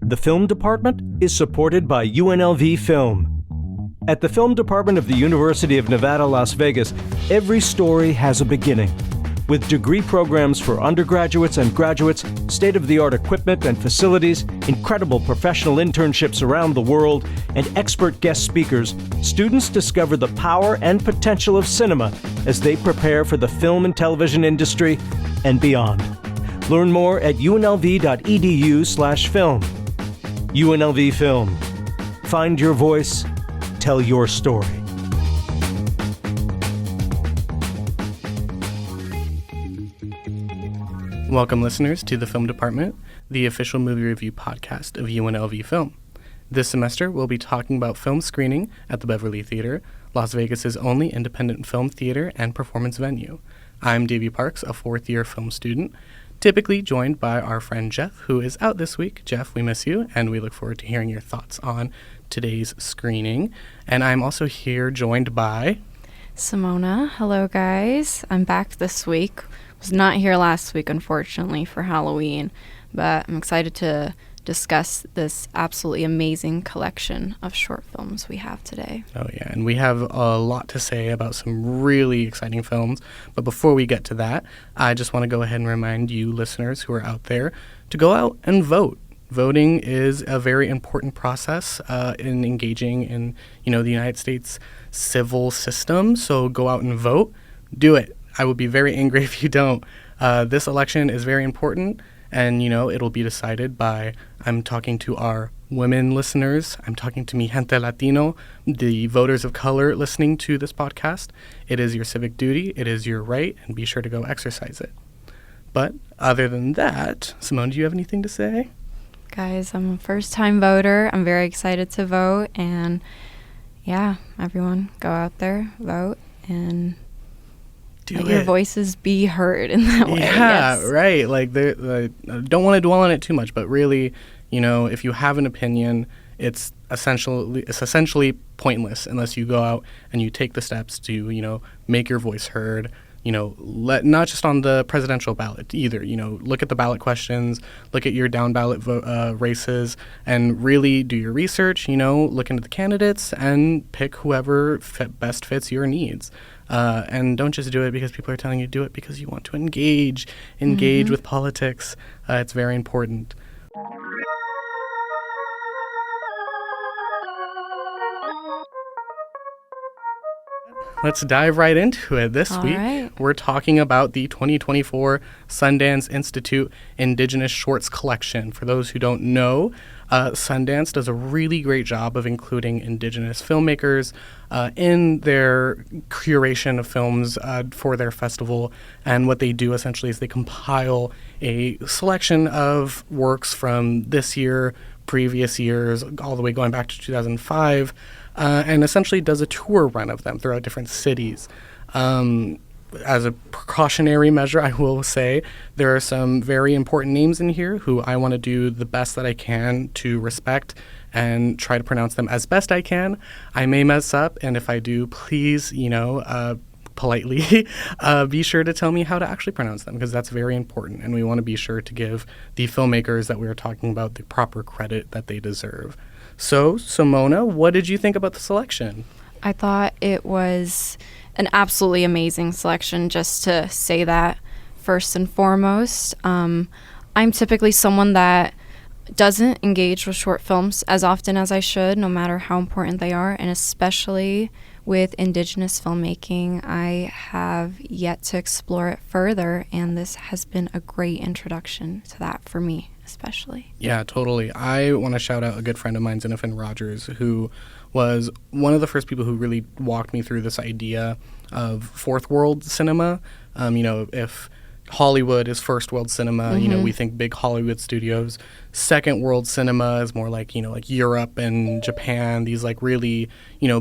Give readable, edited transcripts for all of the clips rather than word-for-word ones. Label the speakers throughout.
Speaker 1: The film department is supported by UNLV Film. At the film department of the University of Nevada, Las Vegas, every story has a beginning. With degree programs for undergraduates and graduates, state-of-the-art equipment and facilities, incredible professional internships around the world, and expert guest speakers, students discover the power and potential of cinema as they prepare for the film and television industry and beyond. Learn more at unlv.edu/film. UNLV Film. Find your voice, tell your story.
Speaker 2: Welcome, listeners, to the Film Department, the official movie review podcast of UNLV Film. This semester, we'll be talking about film screening at the Beverly Theater, Las Vegas's only independent film theater and performance venue. I'm Davey Parks, a fourth-year film student, typically joined by our friend Jeff, who is out this week. Jeff, we miss you, and we look forward to hearing your thoughts on today's screening. And I'm also here joined by
Speaker 3: Simona. Hello, guys. I'm back this week. Was not here last week, unfortunately, for Halloween, but I'm excited to discuss this absolutely amazing collection of short films we have today.
Speaker 2: Oh, yeah, and we have a lot to say about some really exciting films. But before we get to that, I just want to go ahead and remind you listeners who are out there to go out and vote. Voting is a very important process in engaging in, the United States civil system. So go out and vote. Do it. I would be very angry if you don't. This election is very important, and, it'll be decided by, I'm talking to our women listeners, I'm talking to mi gente Latino, the voters of color listening to this podcast. It is your civic duty, it is your right, and be sure to go exercise it. But other than that, Simone, do you have anything to say?
Speaker 3: Guys, I'm a first-time voter. I'm very excited to vote, and yeah, everyone go out there, vote, and let your voices be heard in that way.
Speaker 2: Yeah,
Speaker 3: yes.
Speaker 2: Right. Like, I don't want to dwell on it too much, but really, if you have an opinion, it's essentially pointless unless you go out and you take the steps to, make your voice heard. Not just on the presidential ballot either. Look at the ballot questions, look at your down ballot races, and really do your research. Look into the candidates and pick whoever best fits your needs. And don't just do it because people are telling you to do it, because you want to engage with politics. It's very important. Let's dive right into it. This week, we're talking about the 2024 Sundance Institute Indigenous Shorts Collection. For those who don't know, Sundance does a really great job of including Indigenous filmmakers in their curation of films for their festival. And what they do essentially is they compile a selection of works from this year, previous years, all the way going back to 2005, and essentially does a tour run of them throughout different cities. As a precautionary measure, I will say there are some very important names in here who I want to do the best that I can to respect and try to pronounce them as best I can. I may mess up, and if I do, please, politely, be sure to tell me how to actually pronounce them, because that's very important, and we want to be sure to give the filmmakers that we are talking about the proper credit that they deserve. So, Simona, what did you think about the selection?
Speaker 3: I thought it was an absolutely amazing selection, just to say that first and foremost. I'm typically someone that doesn't engage with short films as often as I should, no matter how important they are, and especially with Indigenous filmmaking, I have yet to explore it further, and this has been a great introduction to that for me, especially.
Speaker 2: Yeah, totally. I want to shout out a good friend of mine, Zinafin Rogers, who was one of the first people who really walked me through this idea of fourth world cinema. If Hollywood is first world cinema, we think big Hollywood studios. Second world cinema is more like, like Europe and Japan, these like really,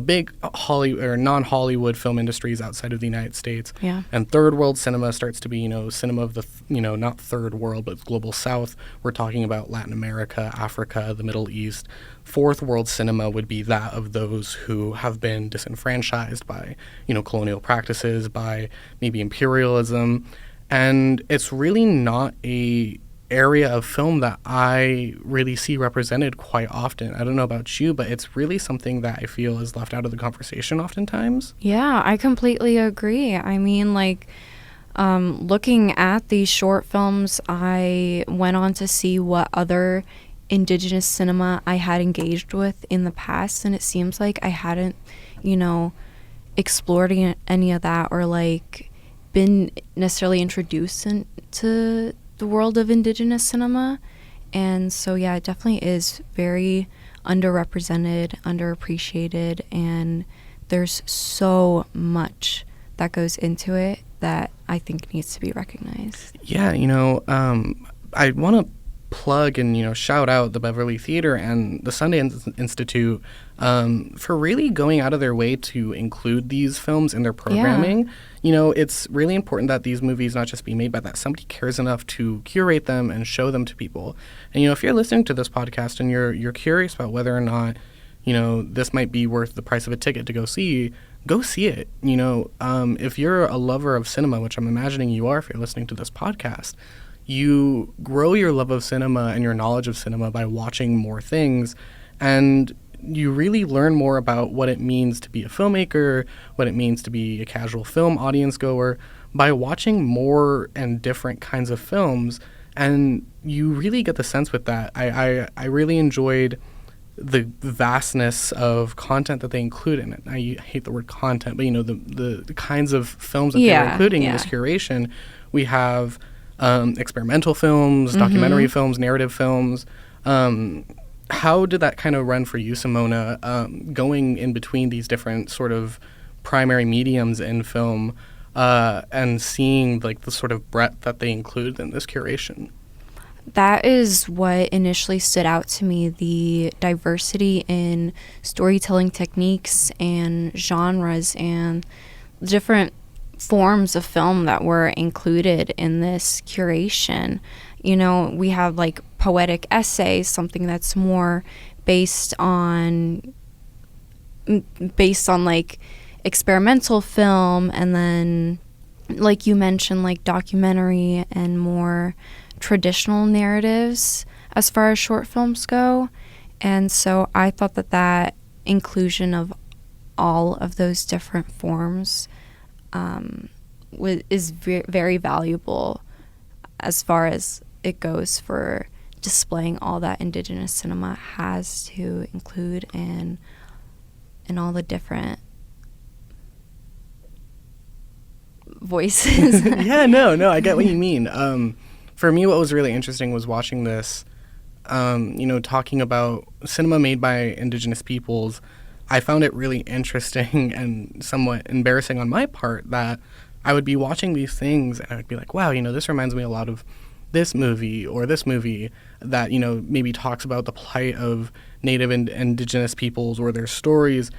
Speaker 2: big Hollywood or non-Hollywood film industries outside of the United States.
Speaker 3: Yeah.
Speaker 2: And third world cinema starts to be, cinema of the, not third world, but global south. We're talking about Latin America, Africa, the Middle East. Fourth world cinema would be that of those who have been disenfranchised by, colonial practices, by maybe imperialism. And it's really not a area of film that I really see represented quite often. I don't know about you, but it's really something that I feel is left out of the conversation oftentimes.
Speaker 3: Yeah, I completely agree. I mean, like, looking at these short films, I went on to see what other Indigenous cinema I had engaged with in the past, and it seems like I hadn't, explored any of that, or like been necessarily introduced into the world of Indigenous cinema. And so yeah, it definitely is very underrepresented, underappreciated, and there's so much that goes into it that I think needs to be recognized.
Speaker 2: Yeah, I want to plug and shout out the Beverly Theater and the Sundance Institute for really going out of their way to include these films in their programming. Yeah. It's really important that these movies not just be made, but that somebody cares enough to curate them and show them to people. And if you're listening to this podcast and you're curious about whether or not this might be worth the price of a ticket to go see it. If you're a lover of cinema, which I'm imagining you are if you're listening to this podcast, you grow your love of cinema and your knowledge of cinema by watching more things, and you really learn more about what it means to be a filmmaker, what it means to be a casual film audience goer by watching more and different kinds of films. And you really get the sense with that. I really enjoyed the vastness of content that they include in it. I hate the word content, but the kinds of films that they're including in this curation. We have experimental films, documentary films, narrative films. How did that kind of run for you, Simona, going in between these different sort of primary mediums in film and seeing like the sort of breadth that they include in this curation?
Speaker 3: That is what initially stood out to me, the diversity in storytelling techniques and genres and different forms of film that were included in this curation. We have like poetic essays, something that's more based on like experimental film, and then like you mentioned, like documentary and more traditional narratives as far as short films go. And so I thought that inclusion of all of those different forms is very valuable as far as it goes for displaying all that Indigenous cinema has to include in all the different voices.
Speaker 2: Yeah, no, I get what you mean. For me, what was really interesting was watching this, talking about cinema made by Indigenous peoples. I found it really interesting and somewhat embarrassing on my part that I would be watching these things and I would be like, wow, this reminds me a lot of this movie or this movie that, maybe talks about the plight of Native and Indigenous peoples or their stories.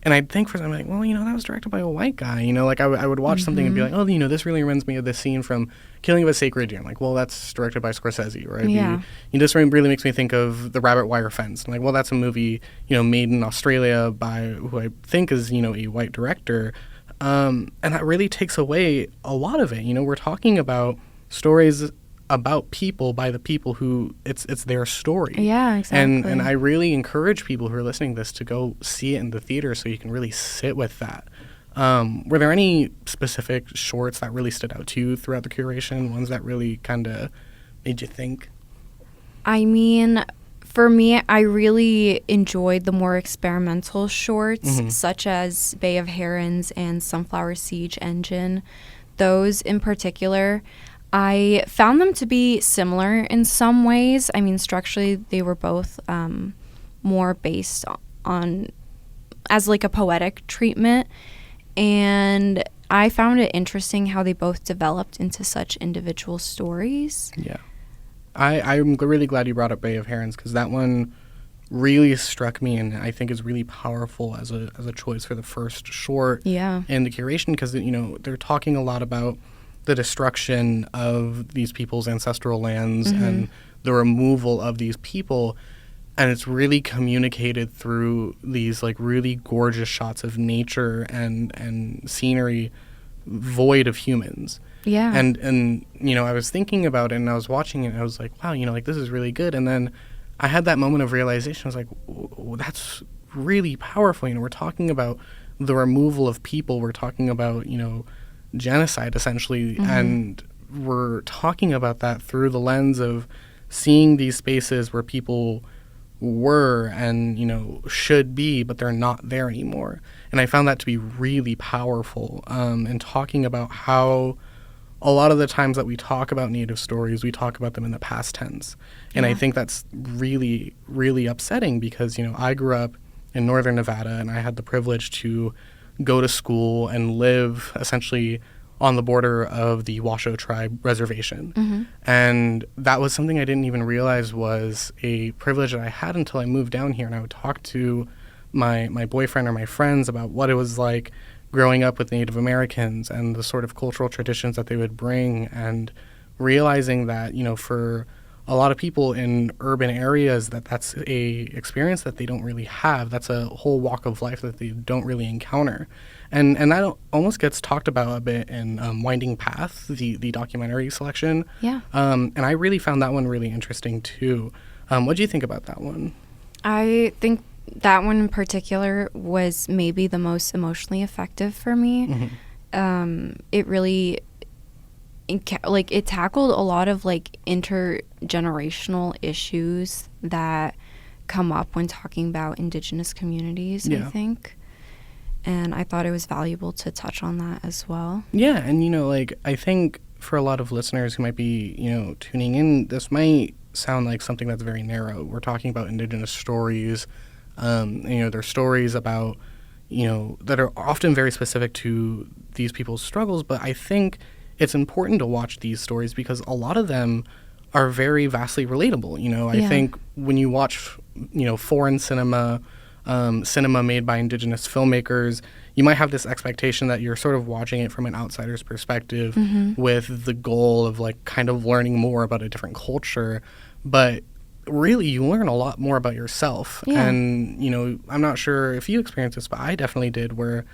Speaker 2: And I'd think for something like, well, that was directed by a white guy. I would watch something and be like, oh, this really reminds me of this scene from Killing of a Sacred Deer. I'm like, well, that's directed by Scorsese, right?
Speaker 3: Yeah.
Speaker 2: This really makes me think of The Rabbit Wire Fence. I'm like, well, that's a movie, made in Australia by who I think is, a white director. And that really takes away a lot of it. We're talking about stories about people by the people who it's their story.
Speaker 3: Yeah, exactly.
Speaker 2: And I really encourage people who are listening to this to go see it in the theater so you can really sit with that. Were there any specific shorts that really stood out to you throughout the curation, ones that really kind of made you think?
Speaker 3: I mean, for me, I really enjoyed the more experimental shorts, such as Bay of Herons and Sunflower Siege Engine. Those in particular, I found them to be similar in some ways. I mean, structurally, they were both more based on as like a poetic treatment. And I found it interesting how they both developed into such individual stories.
Speaker 2: Yeah. I'm really glad you brought up Bay of Herons because that one really struck me and I think is really powerful as a choice for the first short in the curation because, they're talking a lot about the destruction of these people's ancestral lands and the removal of these people. And it's really communicated through these like really gorgeous shots of nature and scenery void of humans.
Speaker 3: Yeah.
Speaker 2: And I was thinking about it, and I was watching it, and I was like, wow, this is really good. And then I had that moment of realization. I was like, that's really powerful. We're talking about the removal of people. We're talking about, genocide, essentially. And we're talking about that through the lens of seeing these spaces where people were and, should be, but they're not there anymore. And I found that to be really powerful. And talking about how a lot of the times that we talk about Native stories, we talk about them in the past tense. And I think that's really, really upsetting because, I grew up in northern Nevada, and I had the privilege to go to school and live essentially on the border of the Washoe tribe reservation. And that was something I didn't even realize was a privilege that I had until I moved down here. And I would talk to my boyfriend or my friends about what it was like growing up with Native Americans and the sort of cultural traditions that they would bring, and realizing that, for a lot of people in urban areas, that's a experience that they don't really have. That's a whole walk of life that they don't really encounter. And that almost gets talked about a bit in Winding Path, the documentary selection.
Speaker 3: Yeah.
Speaker 2: And I really found that one really interesting too. What do you think about that one?
Speaker 3: I think that one in particular was maybe the most emotionally effective for me. It really, it tackled a lot of intergenerational issues that come up when talking about Indigenous communities, I think. And I thought it was valuable to touch on that as well. Yeah,
Speaker 2: and I think for a lot of listeners who might be, tuning in, this might sound like something that's very narrow. We're talking about Indigenous stories. They're stories about, that are often very specific to these people's struggles, but I think it's important to watch these stories because a lot of them are very vastly relatable. I think when you watch, foreign cinema, cinema made by Indigenous filmmakers, you might have this expectation that you're sort of watching it from an outsider's perspective with the goal of kind of learning more about a different culture. But really, you learn a lot more about yourself. And, I'm not sure if you experienced this, but I definitely did, where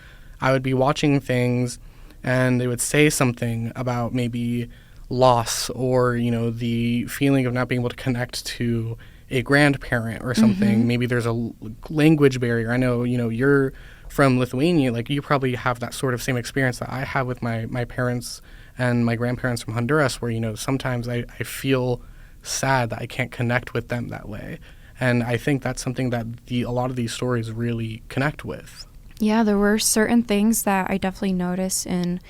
Speaker 2: I would be watching things and they would say something about maybe loss or, the feeling of not being able to connect to a grandparent or something. Maybe there's a language barrier. I know, you're from Lithuania, you probably have that sort of same experience that I have with my parents and my grandparents from Honduras, where, sometimes I feel sad that I can't connect with them that way. And I think that's something that a lot of these stories really connect with.
Speaker 3: Yeah, there were certain things that I definitely noticed in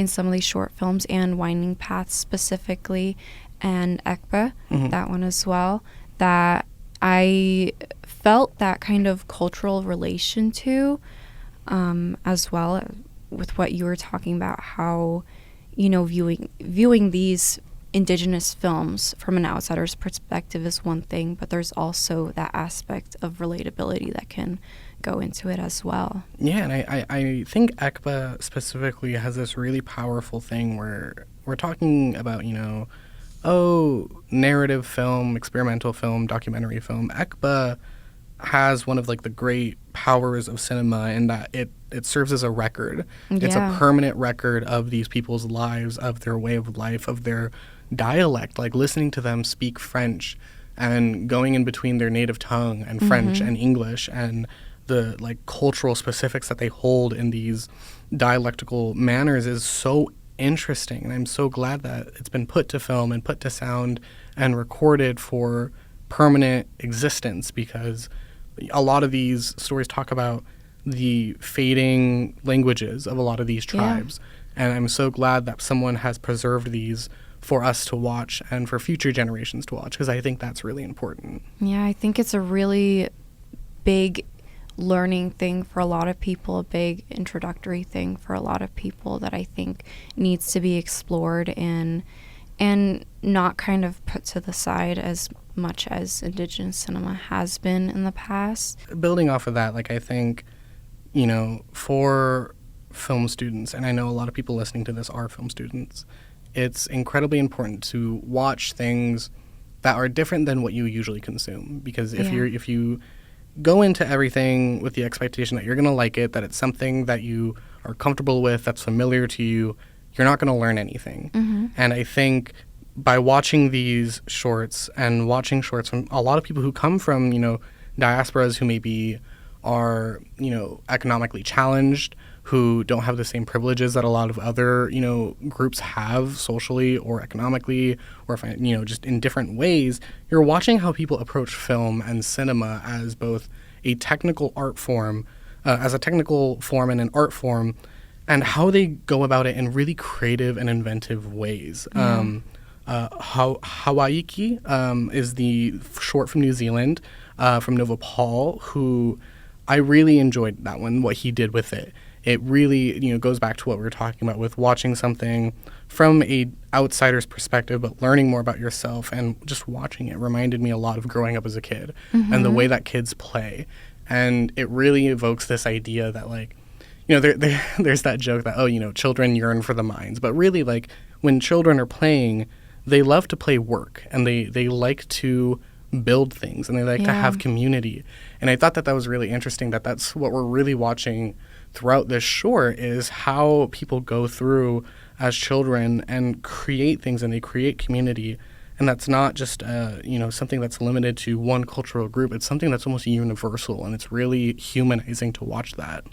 Speaker 3: some of these short films, and Winding Path specifically, and Ekpa, that one as well, that I felt that kind of cultural relation to, as well, with what you were talking about, how, viewing these Indigenous films from an outsider's perspective is one thing, but there's also that aspect of relatability that can go into it as well.
Speaker 2: Yeah, and I think Ekpa specifically has this really powerful thing where we're talking about, narrative film, experimental film, documentary film. Ekpa has one of the great powers of cinema in that it serves as a record. It's a permanent record of these people's lives, of their way of life, of their dialect, listening to them speak French and going in between their native tongue and French and English, and the cultural specifics that they hold in these dialectical manners is so interesting. And I'm so glad that it's been put to film and put to sound and recorded for permanent existence, because a lot of these stories talk about the fading languages of a lot of these tribes. And I'm so glad that someone has preserved these for us to watch and for future generations to watch, because I think that's really important.
Speaker 3: Yeah, I think it's a really big learning thing for a lot of people, a big introductory thing for a lot of people that I think needs to be explored and not kind of put to the side as much as Indigenous cinema has been in the past.
Speaker 2: Building off of that, I think, for film students, and I know a lot of people listening to this are film students, it's incredibly important to watch things that are different than what you usually consume. Because if you go into everything with the expectation that you're going to like it, that it's something that you are comfortable with, that's familiar to you, you're not going to learn anything. And I think by watching these shorts and watching shorts from a lot of people who come from, diasporas who maybe are, economically challenged, who don't have the same privileges that a lot of other, groups have socially or economically, or, just in different ways, you're watching how people approach film and cinema as both a technical art form, as a technical form and an art form, and how they go about it in really creative and inventive ways. Hawaiki is the short from New Zealand, from Nova Paul, who I really enjoyed that one, what he did with it. It really, goes back to what we were talking about with watching something from a outsider's perspective, but learning more about yourself, and just watching it reminded me a lot of growing up as a kid and the way that kids play. And it really evokes this idea that, like, there's that joke that, children yearn for the mines. But really, like, when children are playing, they love to play work, and they like to build things, and they like to have community. And I thought that was really interesting, that's what we're really watching throughout this short, is how people go through as children and create things, and they create community. And that's not just, something that's limited to one cultural group. It's something that's almost universal, and it's really humanizing to watch that.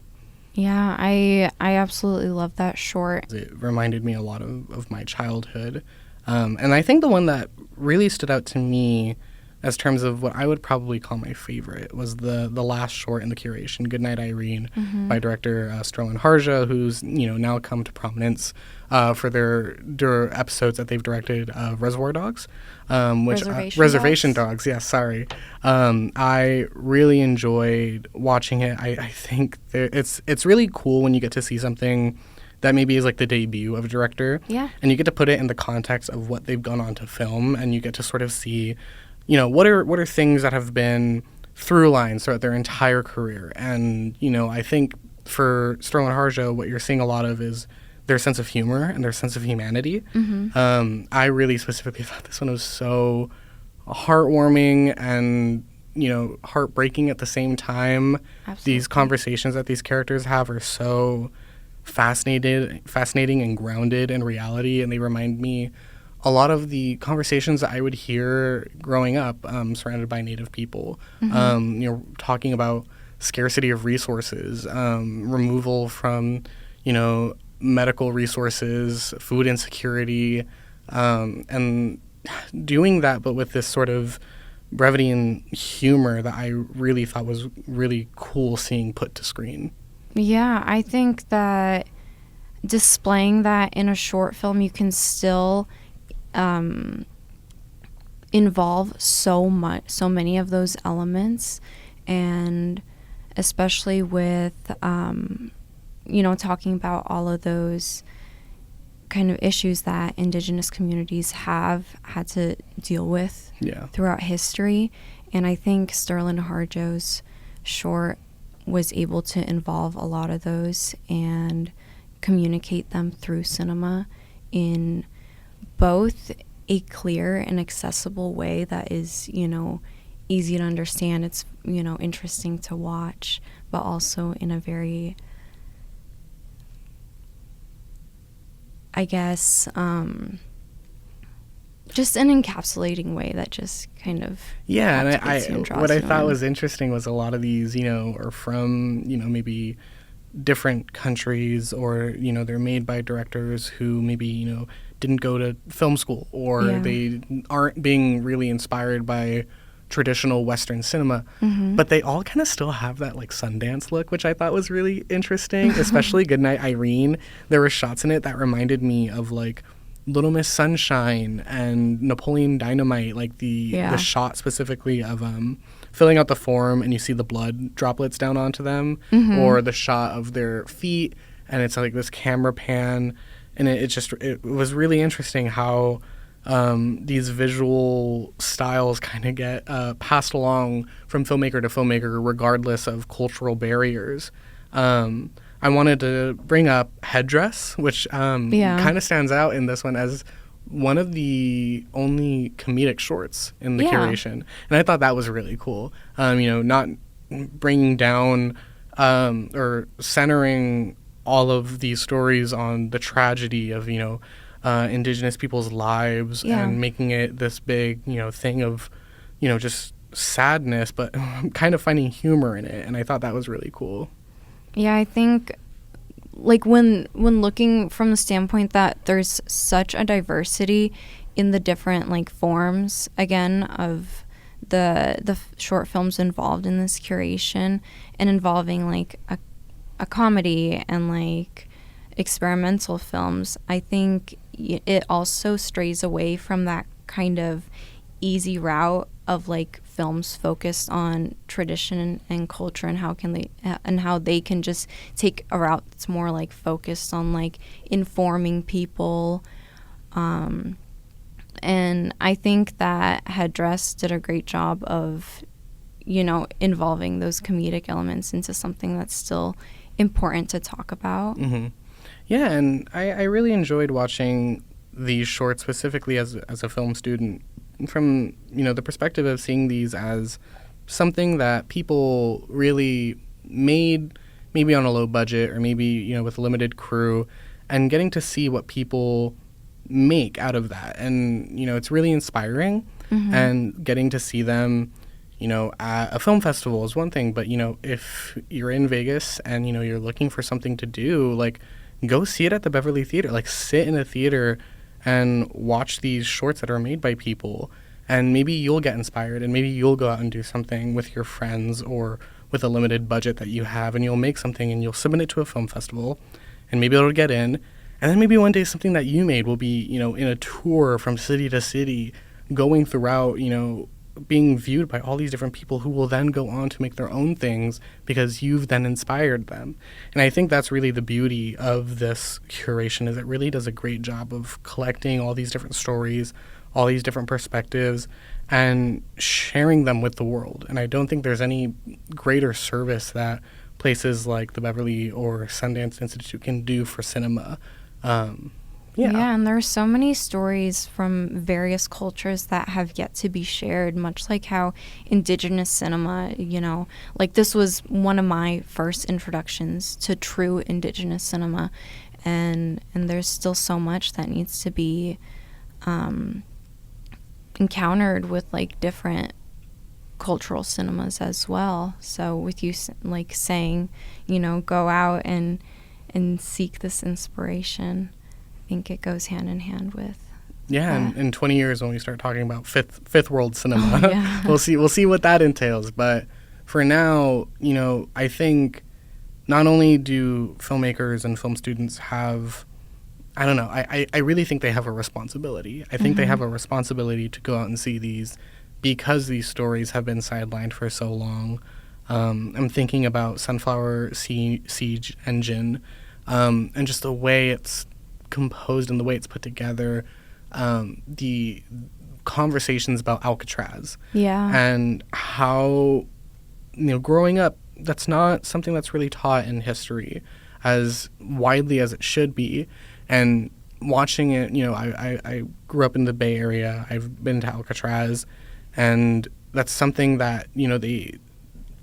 Speaker 3: Yeah, I absolutely love that short.
Speaker 2: It reminded me a lot of my childhood. And I think the one that really stood out to me as terms of what I would probably call my favorite was the last short in the curation, Goodnight Irene, by director Sterlin Harjo, who's now come to prominence for their episodes that they've directed, Reservoir Dogs, Reservation Dogs. Yes, sorry. I really enjoyed watching it. I think it's really cool when you get to see something that maybe is like the debut of a director, and you get to put it in the context of what they've gone on to film, and you get to sort of see, what are things that have been through lines throughout their entire career. And, I think for Sterlin Harjo, what you're seeing a lot of is their sense of humor and their sense of humanity. I really specifically thought this one was so heartwarming and, heartbreaking at the same time. Absolutely. These conversations that these characters have are so fascinating and grounded in reality, and they remind me a lot of the conversations that I would hear growing up, surrounded by Native people, talking about scarcity of resources, removal from, medical resources, food insecurity, and doing that, but with this sort of brevity and humor that I really thought was really cool seeing put to screen.
Speaker 3: Yeah, I think that displaying that in a short film, you can still involve so many of those elements, and especially with talking about all of those kind of issues that Indigenous communities have had to deal with throughout history. And I think Sterlin Harjo's short was able to involve a lot of those and communicate them through cinema in both a clear and accessible way that is, easy to understand. It's, interesting to watch, but also in a very, I guess, just an encapsulating way that just kind of
Speaker 2: and what I thought was interesting was a lot of these, are from, maybe different countries, or they're made by directors who maybe didn't go to film school, or they aren't being really inspired by traditional Western cinema, but they all kind of still have that like Sundance look, which I thought was really interesting. Especially Goodnight Irene, there were shots in it that reminded me of like Little Miss Sunshine and Napoleon Dynamite, like the shot specifically of filling out the form and you see the blood droplets down onto them, or the shot of their feet and it's like this camera pan, and it was really interesting how these visual styles kind of get passed along from filmmaker to filmmaker regardless of cultural barriers. I wanted to bring up headdress, which kind of stands out in this one as one of the only comedic shorts in the curation. And I thought that was really cool. Not bringing down or centering all of these stories on the tragedy of, Indigenous people's lives and making it this big, thing of, just sadness, but kind of finding humor in it. And I thought that was really cool.
Speaker 3: Yeah, I think like when looking from the standpoint that there's such a diversity in the different like forms, again, of the short films involved in this curation, and involving like a comedy and like experimental films, I think it also strays away from that kind of easy route of like films focused on tradition and culture, and how they can just take a route that's more like focused on like informing people. And I think that Headdress did a great job of, involving those comedic elements into something that's still important to talk about.
Speaker 2: Mm-hmm. Yeah, and I really enjoyed watching these shorts, specifically as a film student, from, the perspective of seeing these as something that people really made, maybe on a low budget or maybe, with a limited crew, and getting to see what people make out of that. And, it's really inspiring. Mm-hmm. And getting to see them, at a film festival is one thing, but, if you're in Vegas and, you're looking for something to do, like, go see it at the Beverly Theater. Like, sit in a theater and watch these shorts that are made by people, and maybe you'll get inspired, and maybe you'll go out and do something with your friends or with a limited budget that you have, and you'll make something and you'll submit it to a film festival, and maybe it'll get in, and then maybe one day something that you made will be, in a tour from city to city, going throughout, being viewed by all these different people who will then go on to make their own things because you've then inspired them. And I think that's really the beauty of this curation, is it really does a great job of collecting all these different stories, all these different perspectives, and sharing them with the world. And I don't think there's any greater service that places like the Beverly or Sundance Institute can do for cinema.
Speaker 3: Yeah, and there are so many stories from various cultures that have yet to be shared, much like how Indigenous cinema, like this was one of my first introductions to true Indigenous cinema, and there's still so much that needs to be encountered with like different cultural cinemas as well. So with you like saying, go out and seek this inspiration, I think it goes hand in hand with.
Speaker 2: Yeah, and in 20 years when we start talking about fifth world cinema, we'll see what that entails. But for now, I think not only do filmmakers and film students have, I don't know, I really think they have a responsibility. I think they have a responsibility to go out and see these, because these stories have been sidelined for so long. I'm thinking about Sunflower Siege Engine, and just the way it's composed and the way it's put together, the conversations about Alcatraz, and how, growing up, that's not something that's really taught in history as widely as it should be. And watching it, I grew up in the Bay Area. I've been to Alcatraz, and that's something that, they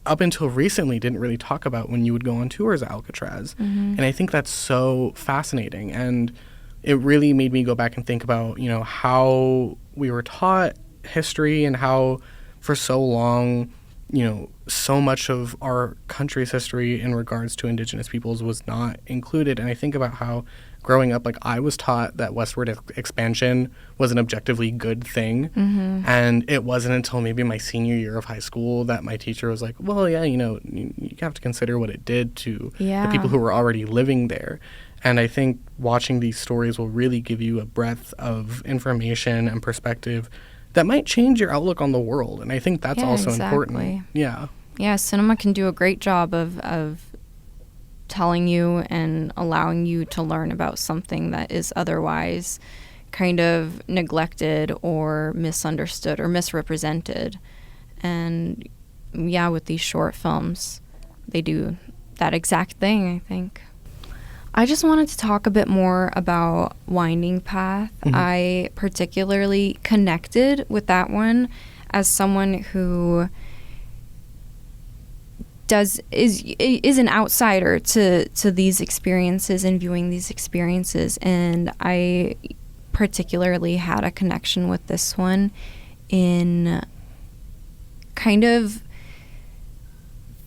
Speaker 2: up until recently didn't really talk about when you would go on tours at Alcatraz. And I think that's so fascinating. And it really made me go back and think about, how we were taught history, and how for so long, so much of our country's history in regards to Indigenous peoples was not included. And I think about how growing up, like, I was taught that westward expansion was an objectively good thing. And it wasn't until maybe my senior year of high school that my teacher was like, well, yeah, you have to consider what it did to the people who were already living there. And I think watching these stories will really give you a breadth of information and perspective that might change your outlook on the world. And I think that's also important. Yeah,
Speaker 3: cinema can do a great job of telling you and allowing you to learn about something that is otherwise kind of neglected or misunderstood or misrepresented. And with these short films, they do that exact thing, I think. I just wanted to talk a bit more about Winding Path. I particularly connected with that one as someone who is an outsider to these experiences and viewing these experiences. And I particularly had a connection with this one in kind of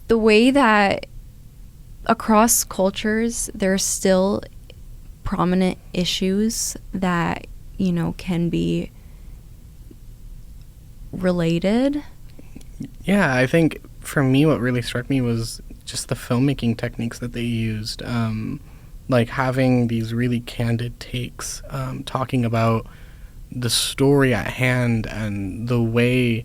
Speaker 3: the way that across cultures there's still prominent issues that, you know, can be related.
Speaker 2: Yeah, I think for me what really struck me was just the filmmaking techniques that they used, like having these really candid takes, talking about the story at hand and the way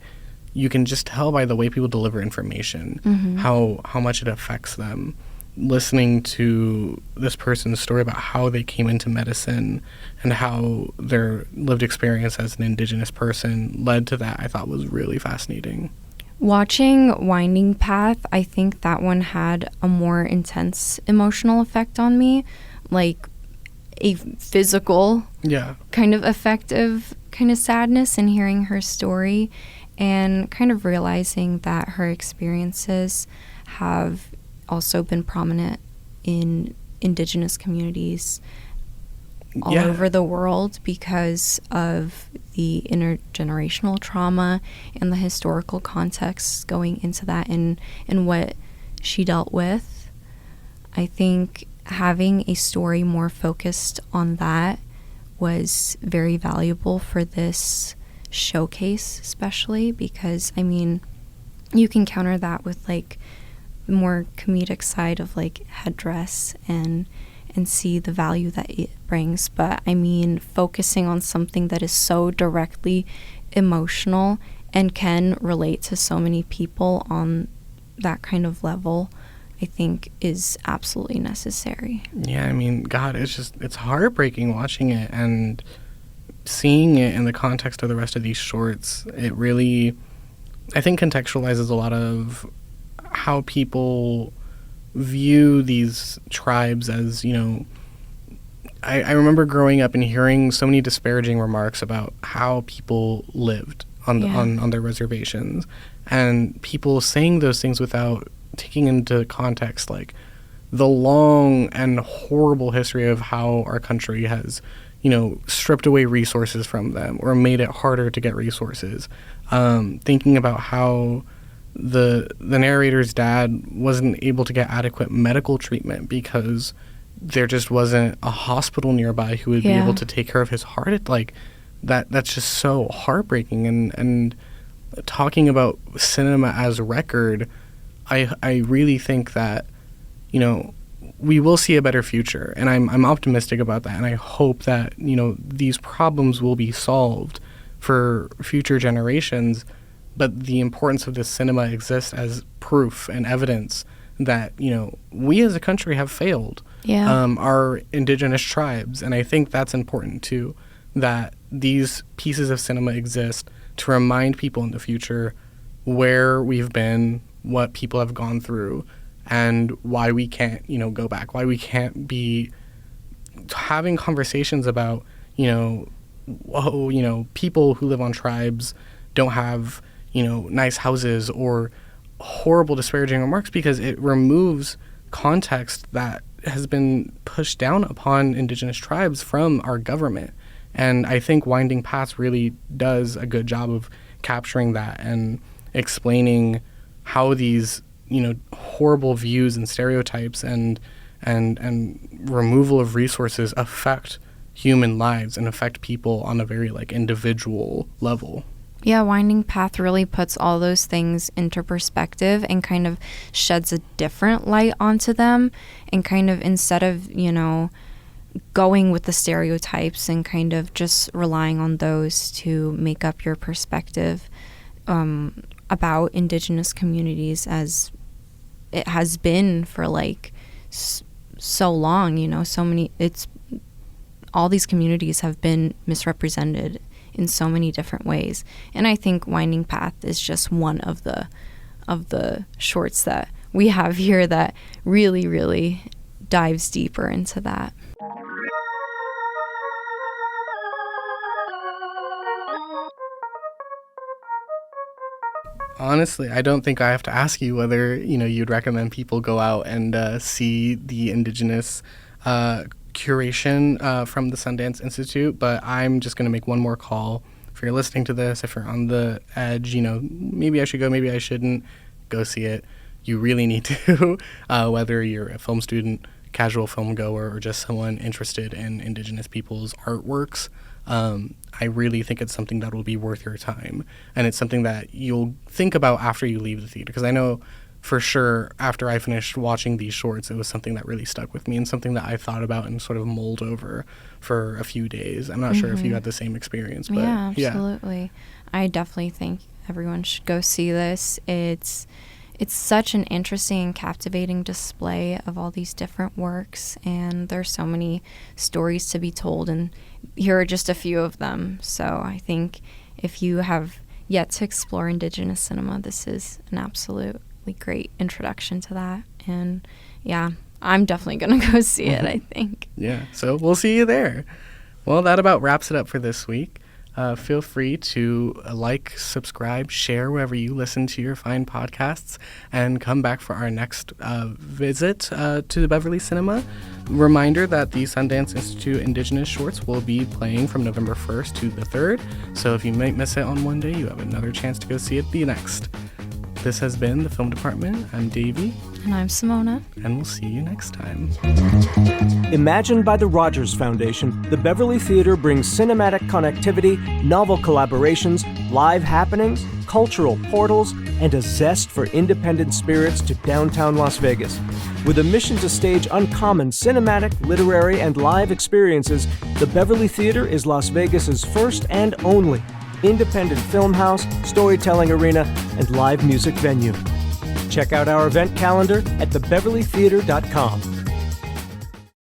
Speaker 2: you can just tell by the way people deliver information, how much it affects them. Listening to this person's story about how they came into medicine and how their lived experience as an Indigenous person led to that, I thought was really fascinating.
Speaker 3: Watching Winding Path, I think that one had a more intense emotional effect on me, like a physical kind of effective kind of sadness in hearing her story, and kind of realizing that her experiences have also been prominent in Indigenous communities all over the world because of the intergenerational trauma and the historical context going into that and what she dealt with. I think having a story more focused on that was very valuable for this showcase, especially because, I mean, you can counter that with like the more comedic side of like headdress and see the value that it brings. But I mean, focusing on something that is so directly emotional and can relate to so many people on that kind of level, I think is absolutely necessary.
Speaker 2: Yeah, I mean, God, it's heartbreaking watching it and seeing it in the context of the rest of these shorts. It really, I think, contextualizes a lot of how people view these tribes as, you know, I remember growing up and hearing so many disparaging remarks about how people lived on their reservations, and people saying those things without taking into context like the long and horrible history of how our country has, you know, stripped away resources from them or made it harder to get resources. Thinking about how the narrator's dad wasn't able to get adequate medical treatment because there just wasn't a hospital nearby who would be able to take care of his heart. Like that's just so heartbreaking. And talking about cinema as a record, I really think that, you know, we will see a better future, and I'm optimistic about that, and I hope that, you know, these problems will be solved for future generations. But the importance of this cinema exists as proof and evidence that, you know, we as a country have failed our Indigenous tribes. And I think that's important too, that these pieces of cinema exist to remind people in the future where we've been, what people have gone through, and why we can't, you know, go back, why we can't be having conversations about, you know, people who live on tribes don't have, you know, nice houses or horrible disparaging remarks, because it removes context that has been pushed down upon Indigenous tribes from our government. And I think Winding Paths really does a good job of capturing that and explaining how these, you know, horrible views and stereotypes and removal of resources affect human lives and affect people on a very like individual level.
Speaker 3: Yeah, Winding Path really puts all those things into perspective and kind of sheds a different light onto them, and kind of, instead of, you know, going with the stereotypes and kind of just relying on those to make up your perspective about Indigenous communities, as it has been for like so long, you know, all these communities have been misrepresented in so many different ways. And I think Winding Path is just one of the shorts that we have here that really, really dives deeper into that.
Speaker 2: Honestly, I don't think I have to ask you whether, you'd recommend people go out and see the Indigenous curation from the Sundance Institute, but I'm just going to make one more call. If you're listening to this, if you're on the edge, maybe I should go, maybe I shouldn't, go see it. You really need to, whether you're a film student, casual film goer, or just someone interested in Indigenous people's artworks. I really think it's something that will be worth your time. And it's something that you'll think about after you leave the theater. Because I know for sure after I finished watching these shorts, it was something that really stuck with me and something that I thought about and sort of mulled over for a few days. I'm not sure if you had the same experience. But
Speaker 3: yeah, absolutely. I definitely think everyone should go see this. It's such an interesting and captivating display of all these different works, and there's so many stories to be told, and here are just a few of them. So I think if you have yet to explore Indigenous cinema, this is an absolutely great introduction to that. And yeah, I'm definitely going to go see it, I think.
Speaker 2: Yeah, so we'll see you there. Well, that about wraps it up for this week. Feel free to subscribe, share wherever you listen to your fine podcasts, and come back for our next visit to the Beverly Cinema. Reminder that the Sundance Institute Indigenous Shorts will be playing from November 1st to the 3rd, so if you might miss it on one day, you have another chance to go see it the next. This has been the Film Department. I'm Davey.
Speaker 3: And I'm Simona.
Speaker 2: And we'll see you next time.
Speaker 1: Imagined by the Rogers Foundation, the Beverly Theater brings cinematic connectivity, novel collaborations, live happenings, cultural portals, and a zest for independent spirits to downtown Las Vegas. With a mission to stage uncommon cinematic, literary, and live experiences, the Beverly Theater is Las Vegas's first and only independent film house, storytelling arena, and live music venue. Check out our event calendar at thebeverlytheater.com.